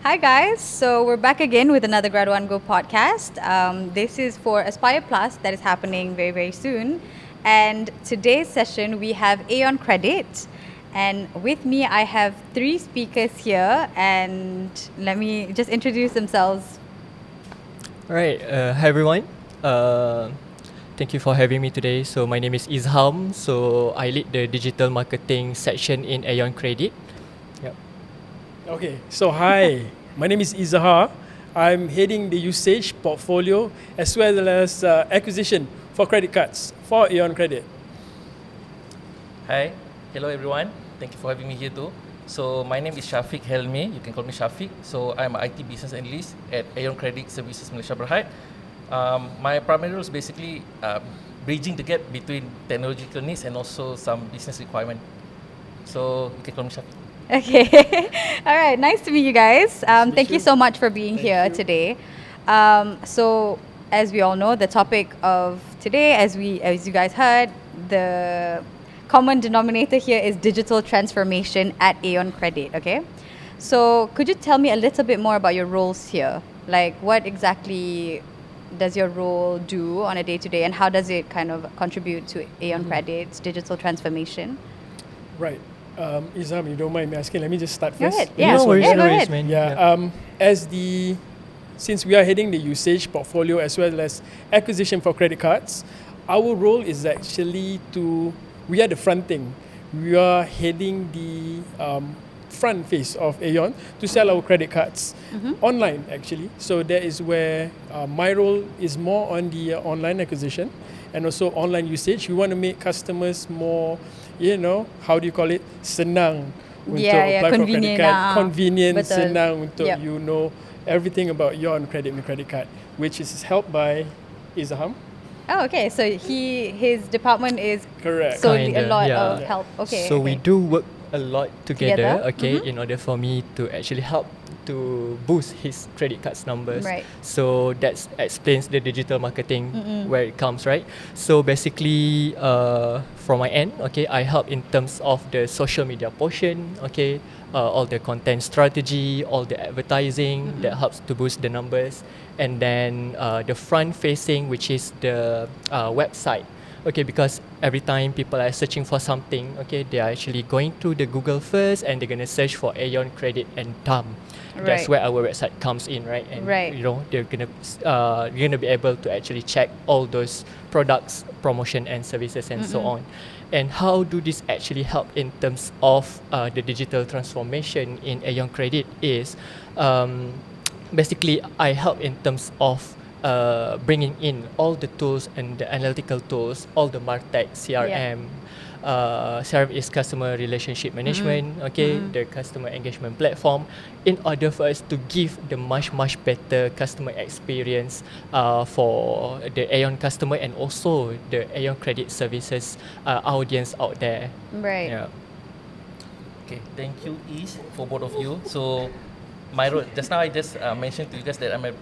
Hi guys, so we're back again with another GRADUAN GO podcast. This is for Aspire Plus that is happening very, very soon. And today's session we have AEON Credit. And with me I have three speakers here, and let me just introduce themselves. All right, hi everyone. Thank you for having me today. So my name is Izzham. So I lead the digital marketing section in AEON Credit. Yep. Okay, so hi, my name is Izzhar. I'm heading the usage portfolio as well as acquisition for credit cards for AEON Credit. Hi, hello everyone. Thank you for having me here too. So my name is Syafiq Helmi. You can call me Syafiq. So I'm an IT business analyst at AEON Credit Services Malaysia Berhad. My primary role is basically bridging the gap between technological needs and also some business requirement. So you can call me Syafiq. Okay, all right, nice to meet you guys. Thank you so much for being here today. So, as we all know, the topic of today, as you guys heard, the common denominator here is digital transformation at AEON Credit. Okay, so could you tell me a little bit more about your roles here? Like, what exactly does your role do on a day-to-day, and how does it kind of contribute to AEON Credit's digital transformation? Right. Izzham, you don't mind me asking, let me just start Go first. ahead. Yeah, No worries, yeah, no go worries, ahead. man. Yeah, since we are heading the usage portfolio as well as acquisition for credit cards, our role is actually we are the fronting. We are heading the front face of AEON to sell our credit cards online actually. So that is where my role is more on the online acquisition and also online usage. We want to make customers more, how do you call it? Senang untuk Yeah, apply for credit convenient, card. Convenient, betul. senang untuk Yep. you know everything about your credit card, which is helped by Izzham. Oh, okay. So his department is Correct. solely a Kinda, lot yeah. of help. Okay. So okay. we do work a lot together, Together? okay, in order for me to actually help to boost his credit cards numbers. Right. So that explains the digital marketing where it comes, right? So basically, from my end, okay, I help in terms of the social media portion, okay, all the content strategy, all the advertising that helps to boost the numbers, and then the front facing, which is the website. Okay, because every time people are searching for something, okay, they are actually going to the Google first and they're gonna search for AEON Credit and dumb. That's Right. where our website comes in, right? And Right. you know they're gonna be able to actually check all those products, promotion and services and so on. And how do this actually help in terms of the digital transformation in AEON Credit is basically I help in terms of bringing in all the tools and the analytical tools, all the MarTech, CRM. CRM is customer relationship management, okay, the customer engagement platform, in order for us to give the much better customer experience for the AEON customer and also the AEON Credit Services audience out there. Right. Yeah. Okay, thank you, Iz, for both of you. So my role, just now I just mentioned to you guys that I'm a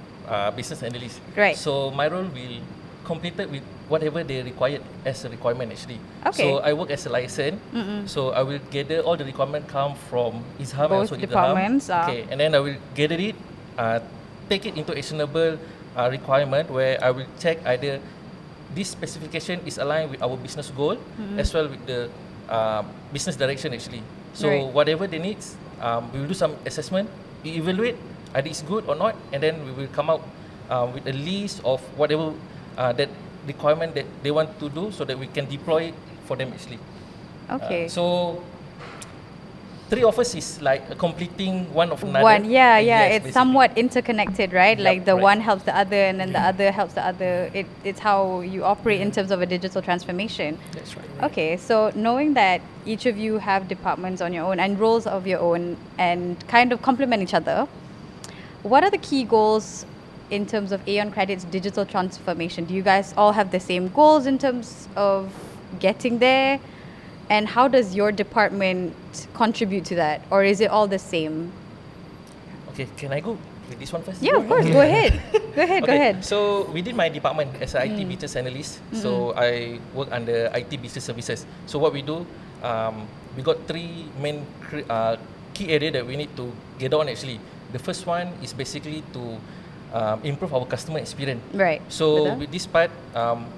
business analyst. Right. So my role will completed with whatever they required as a requirement actually. Okay. So I work as a license. So I will gather all the requirement come from Izzham and Both also Izzham. departments, Okay, and then I will gather it, take it into actionable requirement where I will check either this specification is aligned with our business goal as well with the business direction actually. So Right. whatever they need, we will do some assessment, we evaluate either it's good or not, and then we will come out with a list of whatever that requirement that they want to do so that we can deploy it for them actually. Okay. So three of us is like completing one of another. One, yeah, Yes, it's basically. somewhat interconnected, right? Yep, Like the right. one helps the other, and then the other helps the other. It's how you operate in terms of a digital transformation. That's right. Okay, so knowing that each of you have departments on your own and roles of your own and kind of complement each other, what are the key goals in terms of AEON Credit's digital transformation? Do you guys all have the same goals in terms of getting there? And how does your department contribute to that? Or is it all the same? Okay, can I go with this one first? Yeah, of course. Go ahead. Go ahead. Go Okay, ahead. so within my department as an IT business analyst, so I work under IT business services. So what we do, we got three main key area that we need to get on actually. The first one is basically to improve our customer experience. Right. So Betul. with this part,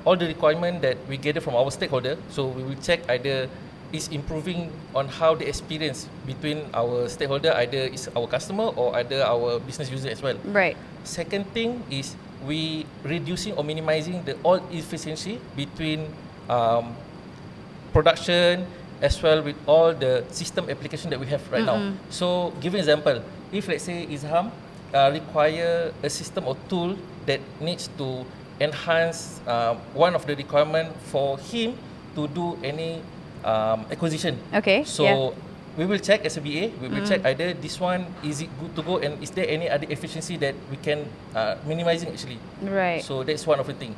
all the requirement that we gather from our stakeholder, so we will check either is improving on how the experience between our stakeholder, either is our customer or either our business user as well. Right. Second thing is we reducing or minimizing the all efficiency between production as well with all the system application that we have right now. So give an example, if let's say Idzham require a system or tool that needs to enhance one of the requirement for him to do any acquisition. Okay. So we will check as a BA, we will check either this one, is it good to go, and is there any other efficiency that we can minimizing actually. Right. So that's one of the thing.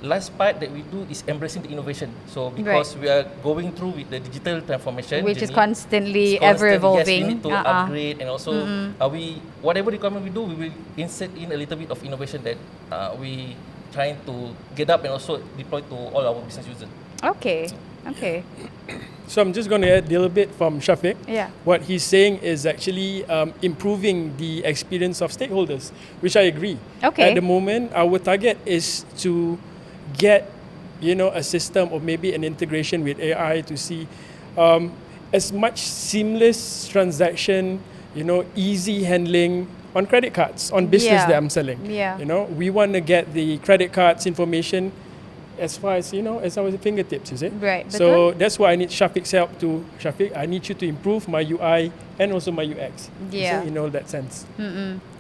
Last part that we do is embracing the innovation. So because we are going through with the digital transformation, Which is journey, constantly it's ever constant, evolving. Yes, we need to upgrade, and also we whatever requirement we do, we will insert in a little bit of innovation that we trying to get up and also deploy to all our business users. Okay. Okay. So I'm just going to add a little bit from Syafiq. Yeah. What he's saying is actually improving the experience of stakeholders, which I agree. Okay. At the moment, our target is to get, a system or maybe an integration with AI to see as much seamless transaction, easy handling on credit cards, on business that I'm selling. Yeah. We want to get the credit cards information as far as, as our fingertips, is it? Right. So that's why I need Syafiq's help to, Syafiq, I need you to improve my UI and also my UX. Yeah. So, in all that sense.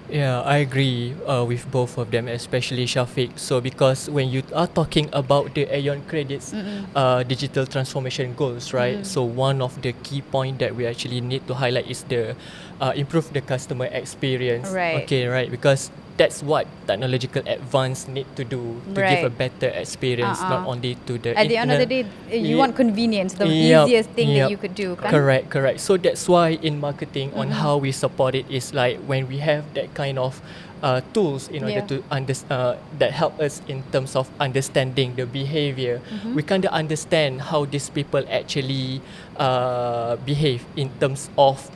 Yeah, I agree with both of them, especially Syafiq. So because when you are talking about the AEON Credit's digital transformation goals, right? So one of the key point that we actually need to highlight is the improve the customer experience. Right. Okay, right? Because that's what technological advance need to do to give a better experience, not only to the At the end of the day, you want convenience, the easiest thing that you could do. Kan? Correct. So that's why in marketing, on how we support it is like when we have that kind of tools in order to that help us in terms of understanding the behavior. We kind of understand how these people actually behave in terms of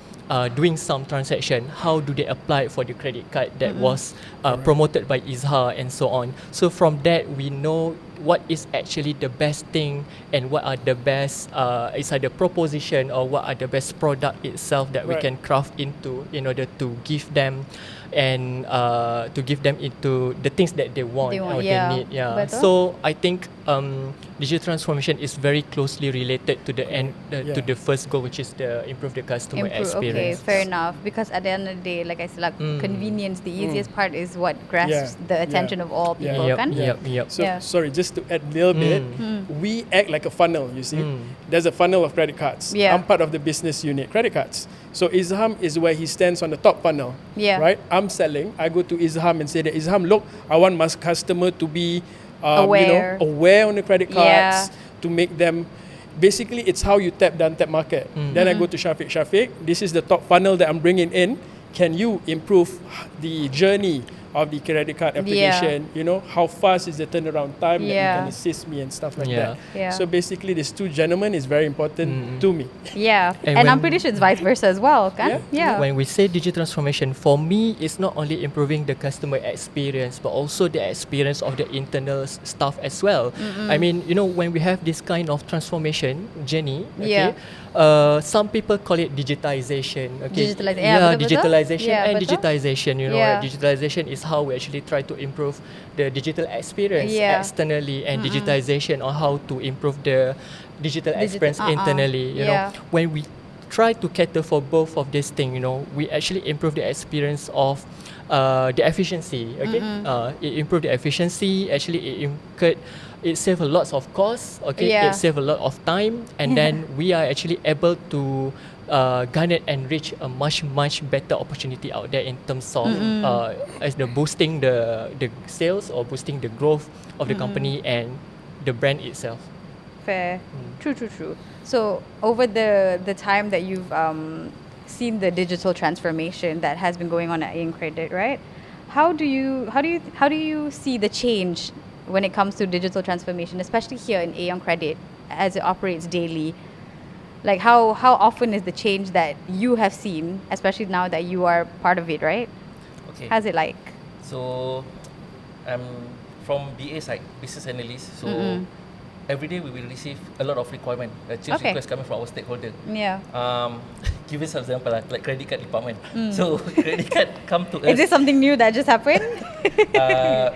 doing some transaction. How do they apply for the credit card that was promoted by Izzhar and so on. So from that we know what is actually the best thing and what are the best is either proposition or what are the best product itself that we can craft into in order to give them and to give them into the things that they want or they need. So I think digital transformation is very closely related to the end to the first goal, which is the improve the customer experience. Okay, fair enough. Because at the end of the day, like I said, like convenience, the easiest part is what grasps the attention of all people. Kan? So sorry, just to add a little bit, we act like a funnel, you see. There's a funnel of credit cards. I'm part of the business unit, credit cards. So Izzham is where he stands on the top funnel, right? I'm selling, I go to Izzham and say that, Izzham, look, I want my customer to be aware on the credit cards, to make them, basically it's how you tap market. Then I go to Syafiq, this is the top funnel that I'm bringing in. Can you improve the journey of the credit card application? How fast is the turnaround time that you can assist me and stuff like that. So basically these two gentlemen is very important to me. And I'm pretty sure it's vice versa as well, kan? When we say digital transformation, for me it's not only improving the customer experience but also the experience of the internal staff as well. I mean, when we have this kind of transformation journey, some people call it digitization. Digitalization and digitization. Digitalization is how we actually try to improve the digital experience externally, and digitization on how to improve the digital experience internally. When we try to cater for both of these things, we actually improve the experience of the efficiency. It improved the efficiency. Actually, it saved a lot of costs. It saved a lot of time, and then we are actually able to garner and reach a much better opportunity out there in terms of as the boosting the sales or boosting the growth of the company and the brand itself. Fair. True. So over the time that you've seen the digital transformation that has been going on at AEON Credit, right? How do you see the change when it comes to digital transformation, especially here in AEON Credit as it operates daily? Like how often is the change that you have seen, especially now that you are part of it, right? Okay. How's it like? So I'm from BA side, business analyst. So every day we will receive a lot of requirement, change Okay. requests coming from our stakeholder. Yeah. Give you some example, like credit card department. So credit card come to us. Is this something new that just happened?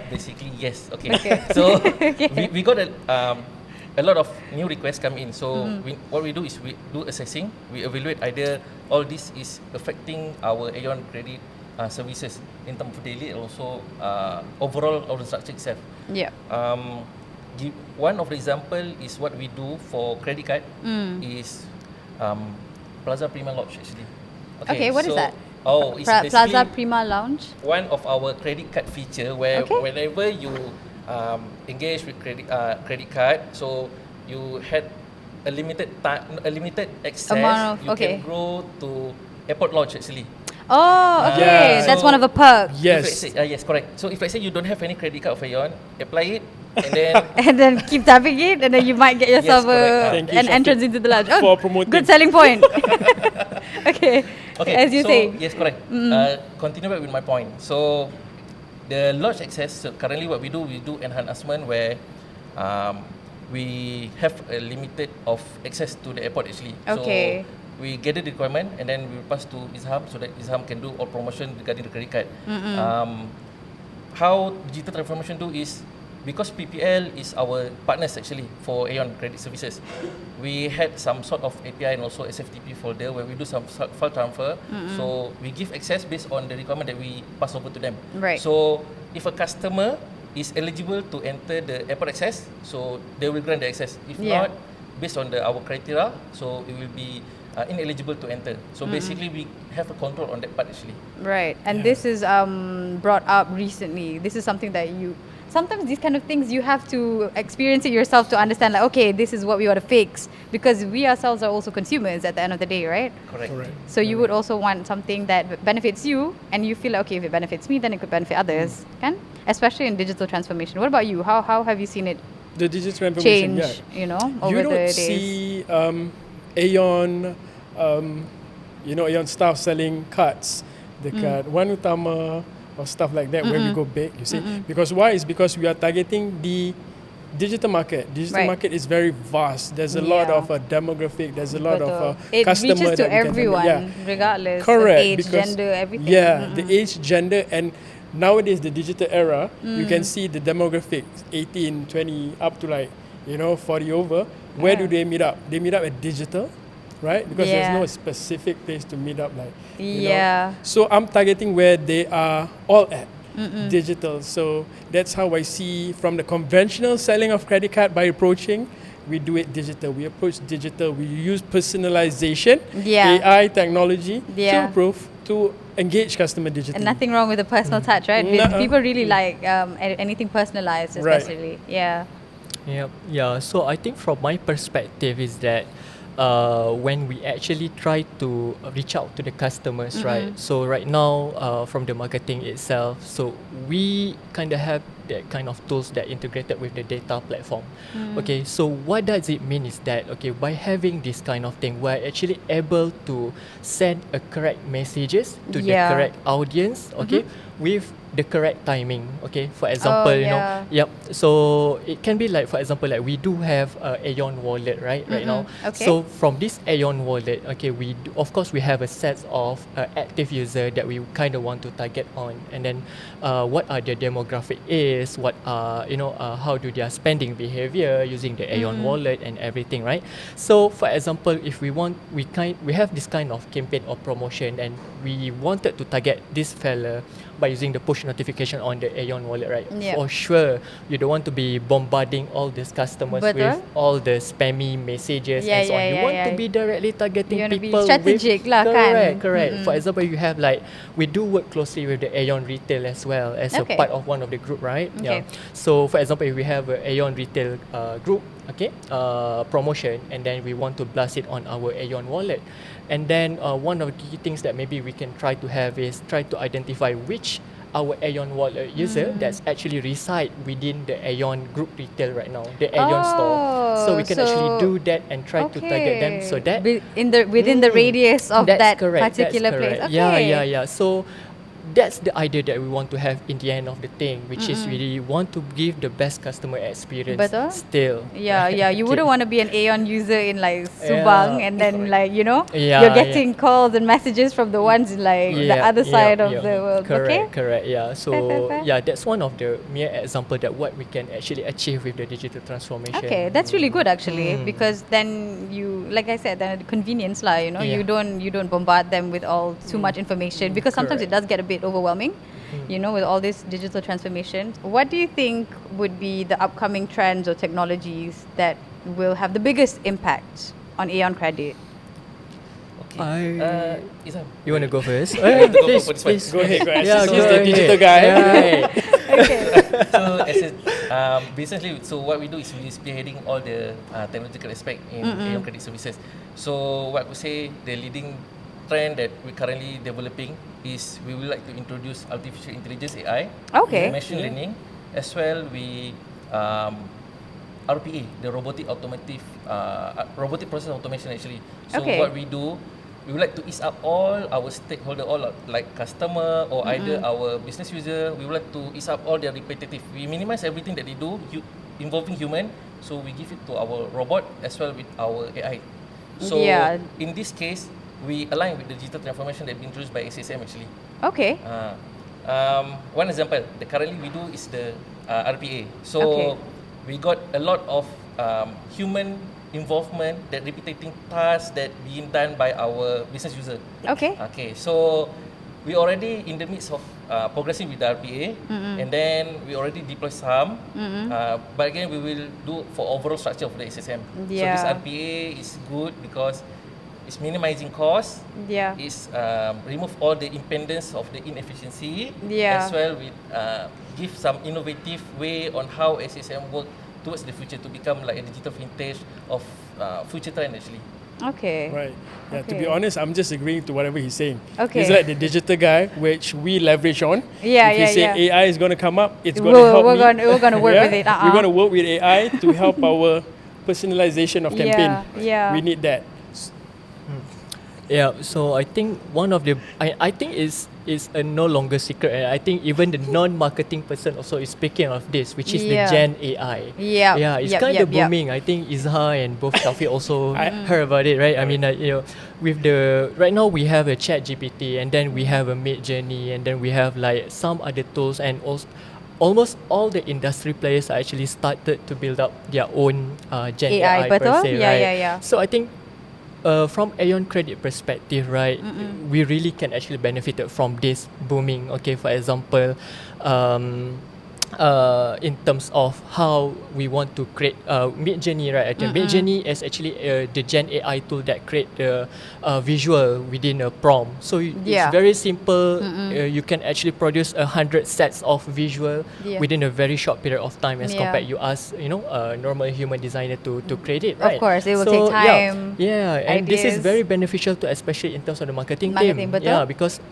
Basically, yes. Okay. Okay. So Okay. we got a lot of new requests come in. So what we do is we do assessing. We evaluate either all this is affecting our AEON credit services in terms of daily and also overall of the structure itself. Yeah. One of the example is what we do for credit card is Plaza Prima Lodge actually. Okay, what is that? Oh, it's Plaza basically Prima Lounge. one of our credit card feature where Okay. whenever you engage with credit card, so you had a limited time, a limited access. Amount of- you okay. can go to airport lodge actually. Oh, okay. Yeah. That's So- one of the perks. Yes. If let's say, yes, correct. So if let's say you don't have any credit card of AEON, apply it and then And then keep tapping it, and then you might get yourself correct. Thank you, an Syafiq, entrance into the lounge. for promoting. Good selling point. Okay. okay. As you so, say. yes, correct. Continue back with my point. So the lodge access. So currently, what we do enhancement where we have a limited of access to the airport actually. Okay. So we gather the requirement and then we pass to Izzham so that Izzham can do all promotion regarding the credit card. How digital transformation do is because PPL is our partners actually for AEON Credit Services. We had some sort of API and also SFTP folder where we do some file transfer. So we give access based on the requirement that we pass over to them. Right. So if a customer is eligible to enter the airport access, so they will grant the access. If Yeah. not, based on our criteria, so it will be ineligible to enter. So basically, we have a control on that part actually. Right. And this is brought up recently. This is something that you sometimes these kind of things you have to experience it yourself to understand like, okay, this is what we want to fix, because we ourselves are also consumers at the end of the day, right? Correct. Correct. So you would also want something that benefits you, and you feel like, okay, if it benefits me, then it could benefit others, can? Especially in digital transformation. What about you? How have you seen it The digital information. change, Yeah. you know, over You the don't days? see AEON, AEON staff selling cards, the card One Utama or stuff like that, where we go big, you see. Because why? Is because we are targeting the digital market. Digital Right. market is very vast. There's a lot Yeah. of demographic. There's a lot of it customer reaches to that we can everyone, target. Yeah. regardless Correct. of age, because, gender, everything. Yeah, the age, gender, and nowadays the digital era, you can see the demographic 18, 20, up to 40 over. Where do they meet up? They meet up at digital, right? Because there's Yeah. no specific place to meet up, you know. Yeah. So I'm targeting where they are all at. Digital. So that's how I see from the conventional selling of credit card by approaching, we do it digital. We approach digital. We use personalization, Yeah. AI technology Yeah. to engage customer digitally. And nothing wrong with the personal touch, right? Nuh-uh. People really like anything personalized, Right. especially. Yeah. Yep. Yeah. So I think from my perspective is that when we actually try to reach out to the customers, right? So right now, from the marketing itself, so we kind of have that kind of tools that integrated with the data platform. Okay. So what does it mean is that by having this kind of thing, we're actually able to send a correct messages to the Yeah. correct audience. Okay. With the correct timing. Okay. For example, yeah. Yep. So it can be like, for example, like we do have a AEON wallet, right now. Okay. So from this AEON wallet, we do, of course we have a set of active user that we kind of want to target on, and then what are their demographic is, what are how do their spending behavior using the AEON wallet and everything, right? So for example, if we have this kind of campaign or promotion, and we wanted to target this fella by using the push notification on the AEON wallet, right? Yeah. For sure, you don't want to be bombarding all these customers Betul. with all the spammy messages Yeah, and so on. yeah, You yeah, want to yeah. be directly targeting You wanna be people strategic with, lah, kan? correct. For example, you have we do work closely with the AEON Retail as well as Okay. a part of one of the group, right? Okay. So for example, if we have a AEON Retail group, promotion, and then we want to blast it on our AEON wallet. And then one of the key things that maybe we can try to have is try to identify which our AEON wallet user that's actually reside within the AEON group retail right now, the AEON store. So we can actually do that and try to target them so that within the radius of that's that correct, particular that's place. correct. Okay. Yeah. So that's the idea that we want to have in the end of the thing, which is we want to give the best customer experience Betul. still. Yeah. You wouldn't want to be an Aeon user in like Subang Yeah. and then like Yeah, you're getting calls and messages from the ones in like the other side of the world. Correct, Okay. yeah. So Fair. yeah, that's one of the mere example that what we can actually achieve with the digital transformation. Okay, that's really good actually because then you, like I said, then the convenience lah. Yeah. You don't bombard them with all too much information because sometimes it does get a bit overwhelming. With all this digital transformation. What do you think would be the upcoming trends or technologies that will have the biggest impact on Aeon Credit? Okay. Izzham, You want to go first? I want to go Please, for this please. Go ahead, guys. Yeah, He's go the ahead. digital guy. Right. Okay. So as basically, so what we do is we spearheading all the technological aspect in AEON Credit Services. So what we say the leading trend that we're currently developing is we would like to introduce artificial intelligence AI, Okay. machine learning, as well we RPA, the robotic process automation actually. So Okay. what we do, we would like to ease up all our stakeholder, all like customer or either our business user. We would like to ease up all their repetitive. We minimize everything that they do involving human. So we give it to our robot as well with our AI. So in this case, we align with the digital transformation that been introduced by SSM actually. Okay. One example that currently we do is the RPA. So we got a lot of human involvement, that repetitive tasks that being done by our business user. Okay. Okay, so we already in the midst of progressing with the RPA, and then we already deploy some. But again, we will do for overall structure of the SSM. So this RPA is good because it's minimizing cost. Yeah. It's remove all the impedance of the inefficiency. Yeah. As well with give some innovative way on how SSM work towards the future to become like a digital vintage of future trend actually. Okay. Right. Yeah. To Okay. be honest, I'm just agreeing to whatever he's saying. Okay. He's like the digital guy, which we leverage on. Yeah, If he say yeah. AI is going to come up, it's going to help we're me. gonna work with it. We're going to work with AI to help our personalization of campaign. Yeah. We need that. Yeah, so I think one of the I think is a no longer secret, and I think even the non-marketing person also is speaking of this, which is the Gen AI. Yeah, it's kind of booming. I think Izzhar and both Syafiq also heard about it, right? I mean, with the right now we have a Chat GPT, and then we have a Mid Journey, and then we have like some other tools, and also almost all the industry players are actually started to build up their own Gen AI per betul? se, Yeah, right? yeah. So I think from AEON Credit perspective, right, we really can actually benefit from this booming. Okay, for example, in terms of how we want to create Mid Journey, right? I think Mid Journey is actually the Gen AI tool that create the visual within a prompt. So it's very simple. You can actually produce 100 sets of visual within a very short period of time as compared you ask a normal human designer to create it, right? Of course, it will take time. Yeah, and this is ideas. very beneficial to especially in terms of the marketing team. Betul? Yeah, because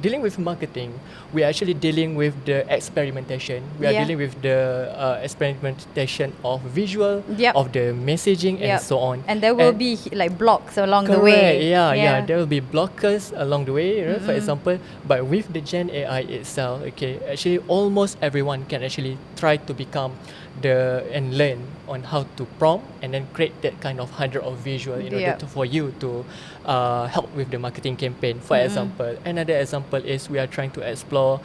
dealing with marketing, we are actually dealing with the experimentation. We are dealing with the experimentation of visual, of the messaging, and so on. And there will be like blocks along the Correct. way. Yeah. There will be blockers along the way, right, for example. But with the Gen AI itself, actually almost everyone can actually try to become and learn on how to prompt and then create that kind of 100 of visual in order for you to help with the marketing campaign. For example, another example is we are trying to explore.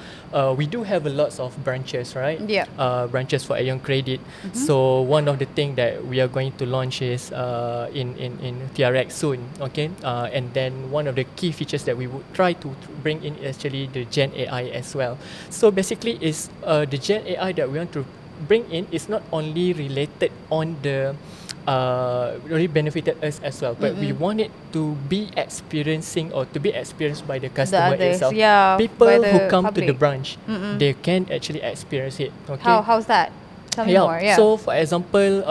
We do have a lots of branches, right? Yeah. Branches for AEON Credit. So one of the things that we are going to launch is in TRX soon. Okay, and then one of the key features that we would try to bring in is actually the Gen AI as well. So basically, is the Gen AI that we want to bring in is not only related on the really benefited us as well, but we want it to be experiencing or to be experienced by the customer itself. Yeah, People by the who come to public. the branch, they can actually experience it. Okay. How's that? Tell me more. Yeah. So, for example,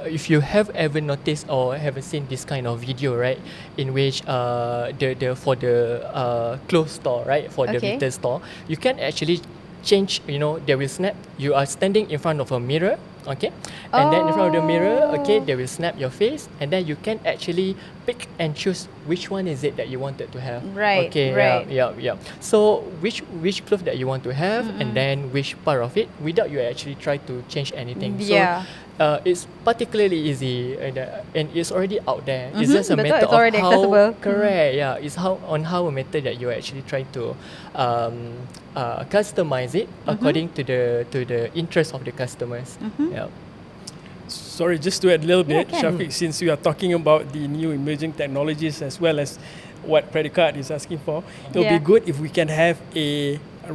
if you have ever noticed or haven't seen this kind of video, right, in which the for the clothes store, right, for the Okay. retail store, you can actually change. You know, they will snap. You are standing in front of a mirror, okay, and then in front of the mirror, okay, Oh. they will snap your face, and then you can actually pick and choose which one is it that you wanted to have. Right, Okay. right. Yeah. So which cloth that you want to have, and then which part of it, without you actually try to change anything. Yeah. So it's particularly easy, and it's already out there. It's just a Betul, matter it's of already how accessible. correct. Yeah, it's how a matter that you actually try to customize it according to the interest of the customers. Yeah. Sorry, just to add a little bit, can. Syafiq, since we are talking about the new emerging technologies as well as what credit card is asking for, it'll Yeah. be good if we can have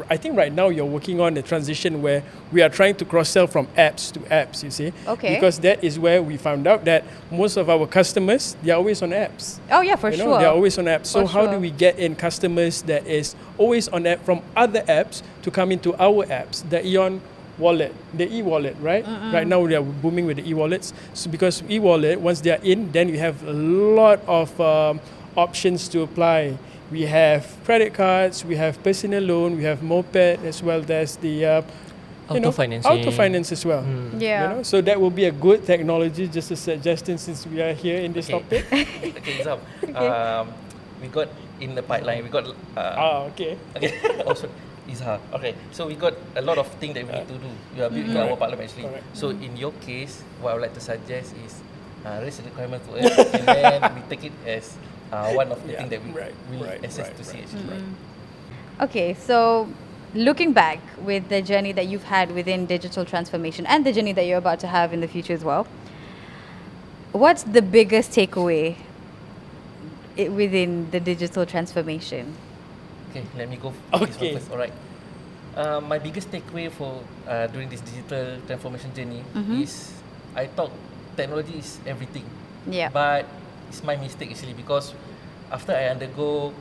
I think right now you're working on a transition where we are trying to cross-sell from apps to apps, you see. Okay. Because that is where we found out that most of our customers, they are always on apps. Oh yeah, for You know, sure. they are always on apps. So For how do sure. we get in customers that is always on app from other apps to come into our apps? The AEON wallet, the e-wallet, right? Right now we are booming with the e-wallets. So because e-wallet, once they are in, then we have a lot of options to apply. We have credit cards, we have personal loan, we have moped, as well as the Auto financing. auto finance as well. Yeah. You know, so that will be a good technology. Just a suggestion since we are here in this topic. Okay, Izzham. We got in the pipeline. We got. Okay. Okay. Also, Izzhar. Okay. So we got a lot of things that we need to do. We are building our parliament actually. Correct. So in your case, what I would like to suggest is raise the requirement to us, and then we take it as one of the things that we will access to see actually. Okay, so looking back with the journey that you've had within digital transformation and the journey that you're about to have in the future as well, what's the biggest takeaway within the digital transformation? Okay, let me go this Okay. one first. Alright. My biggest takeaway for during this digital transformation journey is I thought technology is everything. Yeah. But it's my mistake actually, because after I undergo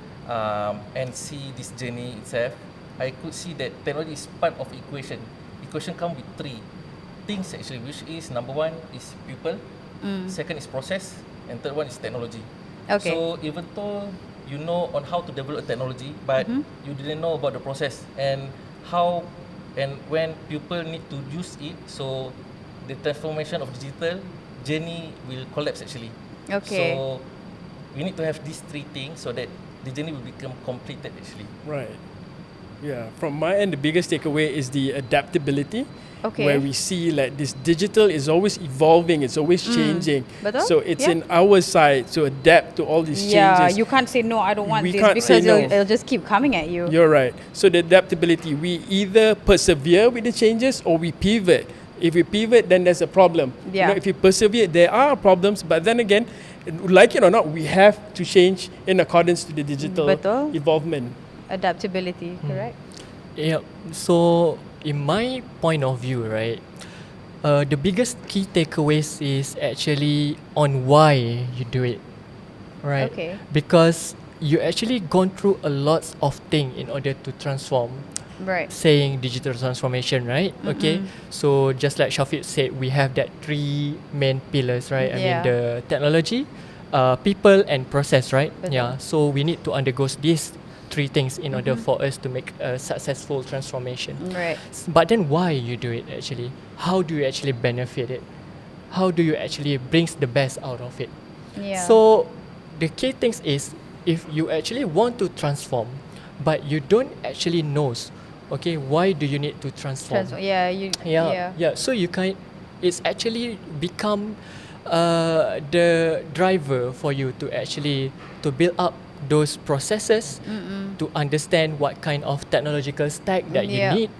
and see this journey itself, I could see that technology is part of equation. Equation come with three things actually, which is number one is people, second is process, and third one is technology. Okay. So even though you know on how to develop technology, but you didn't know about the process and how and when people need to use it, so the transformation of digital journey will collapse actually. Okay. So we need to have these three things so that the journey will become completed actually. Right. Yeah. From my end, the biggest takeaway is the adaptability. Okay. Where we see like this digital is always evolving, it's always changing. Betul? So it's Yeah. in our side to adapt to all these Yeah, changes. you can't say no, I don't want We this, can't because say no. it'll just keep coming at you. You're right. So the adaptability, we either persevere with the changes or we pivot. If we pivot, then there's a problem. You Yeah. know, if you persevere, there are problems, but then again, like it or not, we have to change in accordance to the digital Betul. evolvement. Adaptability, correct? Yeah. So in my point of view, right, the biggest key takeaways is actually on why you do it, right? Okay. Because you actually gone through a lot of things in order to transform. Right. Saying digital transformation, right? Okay. So just like Syafiq said, we have that three main pillars, right? I mean Yeah. the technology, people and process, right? Betul. Yeah. So we need to undergo these three things in order for us to make a successful transformation. Right. But then why you do it actually? How do you actually benefit it? How do you actually brings the best out of it? Yeah. So the key things is if you actually want to transform, but you don't actually knows, okay, why do you need to transform? Yeah, you. Yeah. So you can, it's actually become the driver for you to actually to build up those processes, to understand what kind of technological stack that you Yeah. need,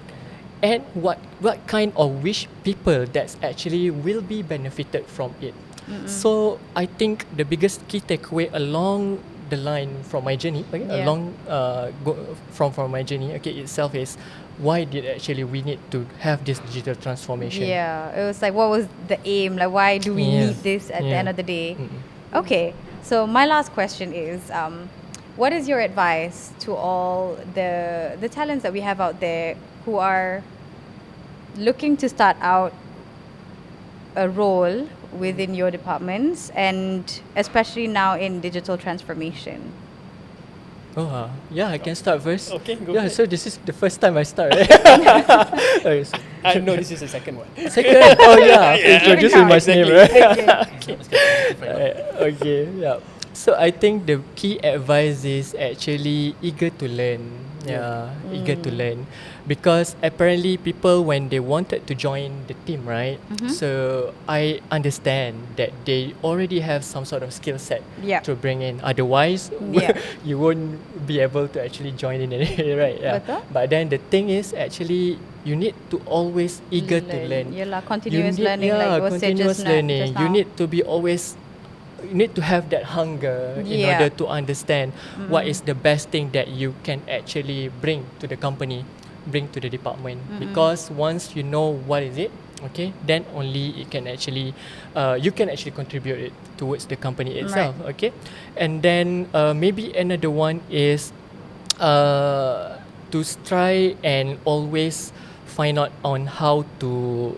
and what kind of which people that's actually will be benefited from it. So I think the biggest key takeaway along the line from my journey, okay, Yeah. along from my journey, okay, itself is why did actually we need to have this digital transformation? Yeah, it was like, what was the aim? Like, why do we Yeah. need this at the Yeah. end of the day? Okay, so my last question is, what is your advice to all the talents that we have out there who are looking to start out a role within your departments, and especially now in digital transformation? Yeah, I can start first. Okay, go Yeah, ahead. so this is the first time I start. Right? Okay, so- No, this is the second one. Second, after introducing my name, right? Okay, yeah. So I think the key advice is actually eager to learn. Yeah, eager to learn, because apparently people, when they wanted to join the team, right? So I understand that they already have some sort of skill set Yeah. to bring in. Otherwise, Yeah. you won't be able to actually join in anyway, right? Yeah. Betul. But then the thing is, actually, you need to always eager to learn. Yelah, You continuous need- learning, like you said continuous just learning. now. You need to be always. You need to have that hunger in Yeah. order to understand what is the best thing that you can actually bring to the company, bring to the department. Because once you know what is it, okay, then only it can actually, you can actually contribute it towards the company itself. Okay, and then maybe another one is to try and always find out on how to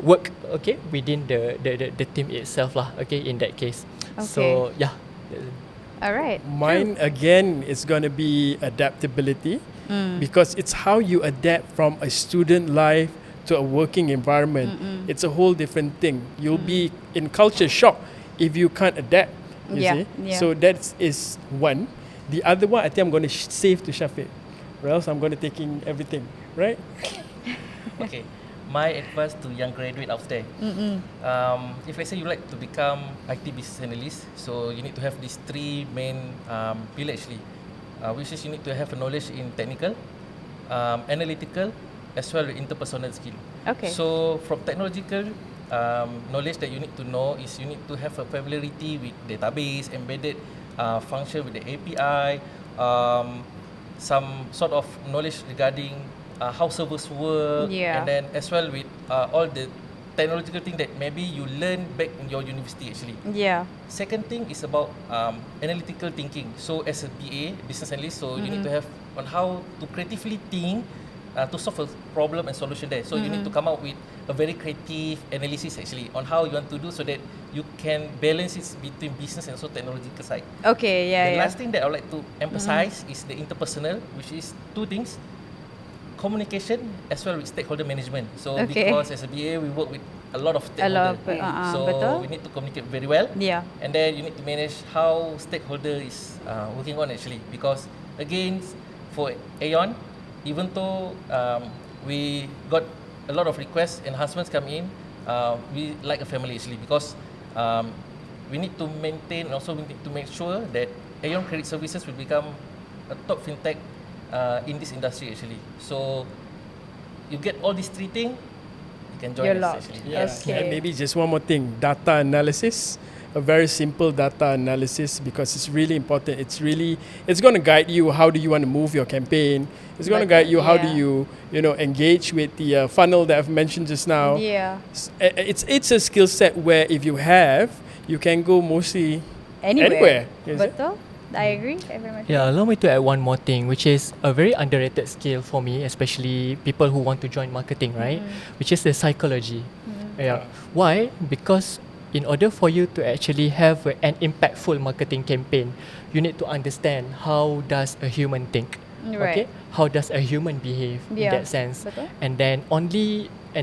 work, okay, within the team itself lah, okay, in that case. So yeah. All right. Mine again is going to be adaptability, because it's how you adapt from a student life to a working environment. It's a whole different thing. You'll be in culture shock if you can't adapt. You Yeah, see? yeah. So that is one. The other one, I think I'm going to save to Syafiq, or else I'm going to taking everything, right? Okay, my advice to young graduate out there. If let's say you like to become IT business analyst, so you need to have these three main pillars actually, which is you need to have a knowledge in technical, analytical, as well as interpersonal skill. Okay. So from technological knowledge that you need to know is you need to have a familiarity with database, embedded function with the API, some sort of knowledge regarding how servers work, Yeah. and then as well with all the technological thing that maybe you learn back in your university actually. Yeah. Second thing is about analytical thinking. So as a BA, business analyst, so you need to have on how to creatively think to solve a problem and solution there. So you need to come up with a very creative analysis actually on how you want to do so that you can balance it between business and also technological side. Okay. Yeah. The Yeah. last thing that I would like to emphasize is the interpersonal, which is two things: communication as well with stakeholder management. So Okay. because as a BA we work with a lot of A lot stakeholders, of so betul. we need to communicate very well. Yeah. And then you need to manage how stakeholder is working on actually, because again for AEON, even though we got a lot of requests, enhancements come in, we like a family actually, because we need to maintain and also we need to make sure that AEON Credit Services will become a top fintech in this industry actually. So you get all these three things, you can join You're us locked. actually. Yes. Okay. And maybe just one more thing, data analysis. A very simple data analysis, because it's really important. It's going to guide you how do you want to move your campaign. It's going to guide you how do Yeah. you know engage with the funnel that I've mentioned just now. Yeah. It's a skill set where if you have, you can go mostly anywhere. Is it? Betul. I agree. I very much. Yeah, allow me to add one more thing, which is a very underrated skill for me, especially people who want to join marketing, right? Which is the psychology. Yeah. Why? Because in order for you to actually have an impactful marketing campaign, you need to understand how does a human think. Right. Okay? How does a human behave in Yeah. that sense? Betul. And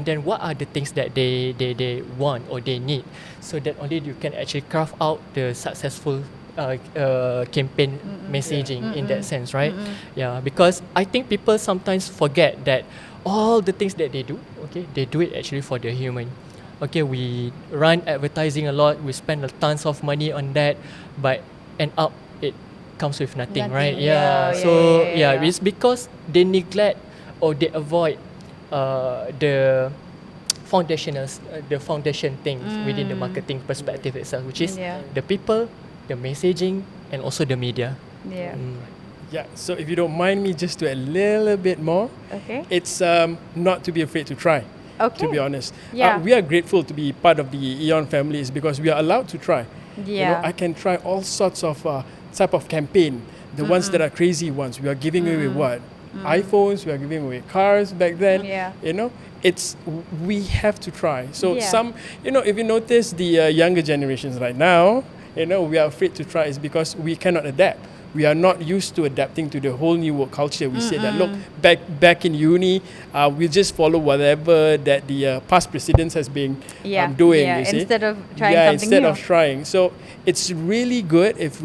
then what are the things that they want or they need, so that only you can actually craft out the successful campaign messaging in that sense, right? Yeah, because I think people sometimes forget that all the things that they do, okay, they do it actually for the human. Okay, we run advertising a lot, we spend tons of money on that, but end up it comes with nothing, right? Nothing. Yeah. Yeah, So yeah. it's because they neglect or they avoid the foundation things within the marketing perspective itself, which is Yeah. the people, the messaging, and also the media. Yeah. Yeah. So if you don't mind me just to add a little bit more, Okay. it's not to be afraid to try. Okay. To be honest, Yeah. we are grateful to be part of the AEON family, is because we are allowed to try. You know, Yeah. I can try all sorts of type of campaign. The ones that are crazy ones, we are giving away what iPhones, we are giving away cars back then. Yeah. You know, we have to try. So Yeah. some, if you notice the younger generations right now, we are afraid to try is because we cannot adapt. We are not used to adapting to the whole new work culture. We say that, look, back in uni, we just follow whatever that the past precedents has been doing. Yeah. You see? Instead of trying something instead new. of trying. So it's really good if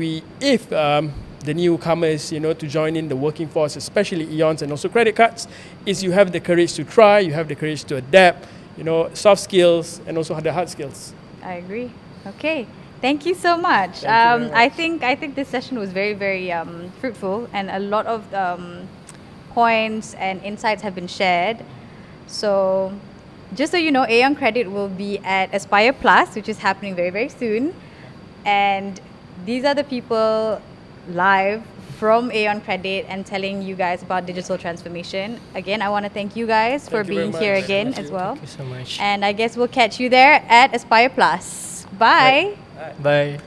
the newcomers, to join in the working force, especially AEONs and also credit cards, is you have the courage to try, you have the courage to adapt, soft skills and also the hard skills. I agree. Okay. Thank you so much. Thank you very much. I think this session was very, very fruitful, and a lot of points and insights have been shared. So, just so you know, AEON Credit will be at Aspire Plus, which is happening very, very soon. And these are the people live from AEON Credit and telling you guys about digital transformation. Again, I want to thank you guys for Thank you very being here much. again Thank as you. well. Thank you so much. And I guess we'll catch you there at Aspire Plus. Bye. Bye.